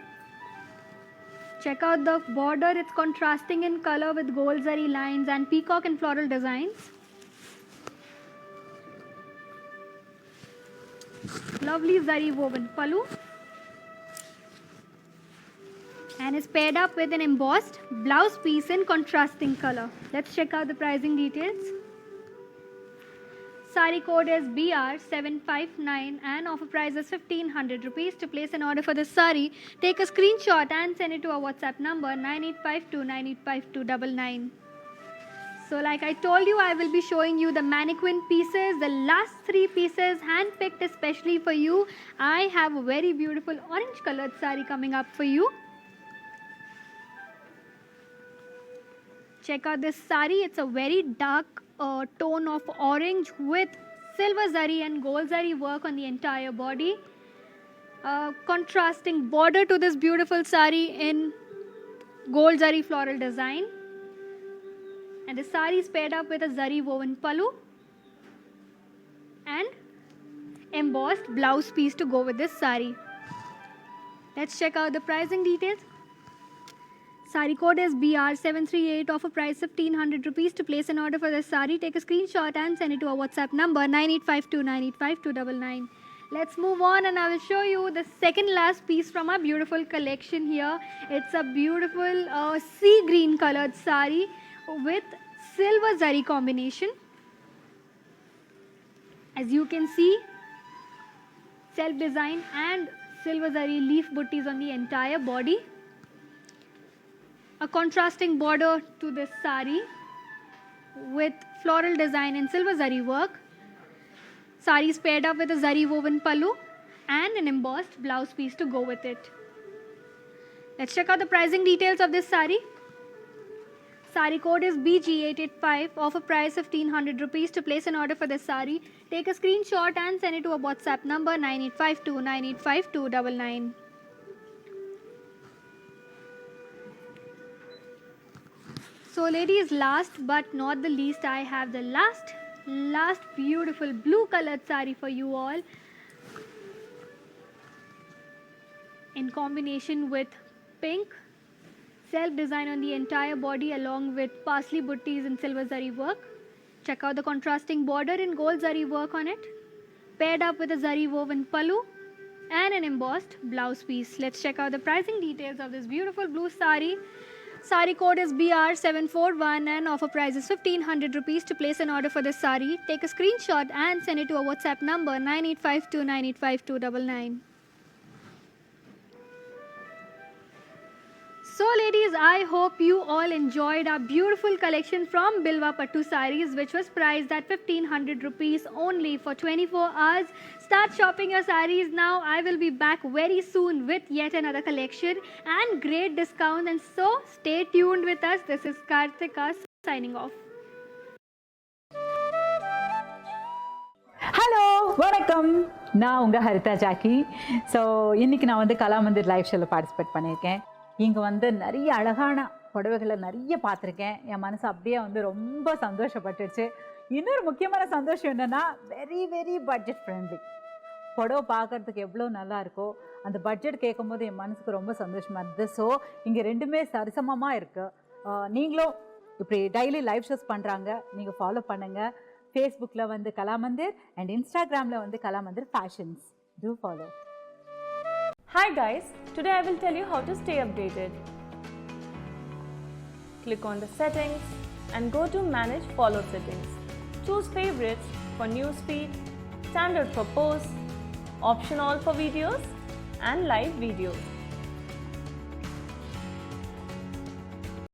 Check out the border, it's contrasting in color with gold zari lines and peacock and floral designs. Lovely zari woven pallu. And is paired up with an embossed blouse piece in contrasting color. Let's check out the pricing details. Sari code is BR759 and offer price is 1500 rupees. To place an order for this sari, take a screenshot and send it to our WhatsApp number 9852985299. So like I told you, I will be showing you the mannequin pieces, the last three pieces handpicked especially for you. I have a very beautiful orange colored sari coming up for you. Check out this sari, it's a very dark tone of orange with silver zari and gold zari work on the entire body. Contrasting border to this beautiful sari in gold zari floral design. And the sari is paired up with a zari woven pallu and embossed blouse piece to go with this sari. Let's check out the pricing details. Sari code is BR738, offer price 1500 rupees. To place an order for this sari, take a screenshot and send it to our WhatsApp number 9852985299. Let's move on, and I will show you the second last piece from our beautiful collection here. It's a beautiful sea green colored sari with silver zari combination. As you can see, self design and silver zari leaf butties on the entire body. A contrasting border to this sari with floral design and silver zari work. Sari is paired up with a zari woven pallu and an embossed blouse piece to go with it. Let's check out the pricing details of this sari. Sari code is BG885, offer price 1500 rupees. To place an order for this sari, take a screenshot and send it to a WhatsApp number 9852985299. So ladies, last but not the least, I have the last beautiful blue colored sari for you all in combination with pink, self design on the entire body along with parsley butties and silver zari work. Check out the contrasting border in gold zari work on it. paired up with a zari woven pallu and an embossed blouse piece. Let's check out the pricing details of this beautiful blue sari. Sari code is BR741 and offer price is 1500 rupees. To place an order for this sari, take a screenshot and send it to our WhatsApp number 9852985299. So ladies, I hope you all enjoyed our beautiful collection from Bilwa Pattu sarees, which was priced at 1500 rupees only for 24 hours. Start shopping your sarees now. I will be back very soon with yet another collection and great discounts. And so stay tuned with us. This is Karthika signing off. Hello வணக்கம், நான் உங்கள் Haritha Jackie. So இன்றைக்கி நான் வந்து Kalamandir live ஷோவில் participate பண்ணியிருக்கேன். இங்கே வந்து நிறைய அழகான புடவைகளை நிறைய பார்த்துருக்கேன். என் மனசு அப்படியே வந்து ரொம்ப சந்தோஷப்பட்டுடுச்சு. இன்னொரு முக்கியமான சந்தோஷம் என்னென்னா, வெரி வெரி பட்ஜெட் ஃப்ரெண்ட்லி. புடவை பார்க்குறதுக்கு எவ்வளோ நல்லா இருக்கோ, அந்த பட்ஜெட் கேட்கும்போது என் மனசுக்கு ரொம்ப சந்தோஷமாக இருந்தது. ஸோ இங்கே ரெண்டுமே சரிசமமாக இருக்குது. நீங்களும் இப்படி டெய்லி லைவ் ஷோஸ் பண்ணுறாங்க, நீங்கள் ஃபாலோ பண்ணுங்கள். ஃபேஸ்புக்கில் வந்து கலாமந்திர் அண்ட் இன்ஸ்டாகிராமில் வந்து Kalamandir fashions. To follow. Hi guys, today I will tell you how to stay updated. Click on the settings and go to manage follow settings. Choose favorites for newsfeed, standard for posts, option all for videos and live videos.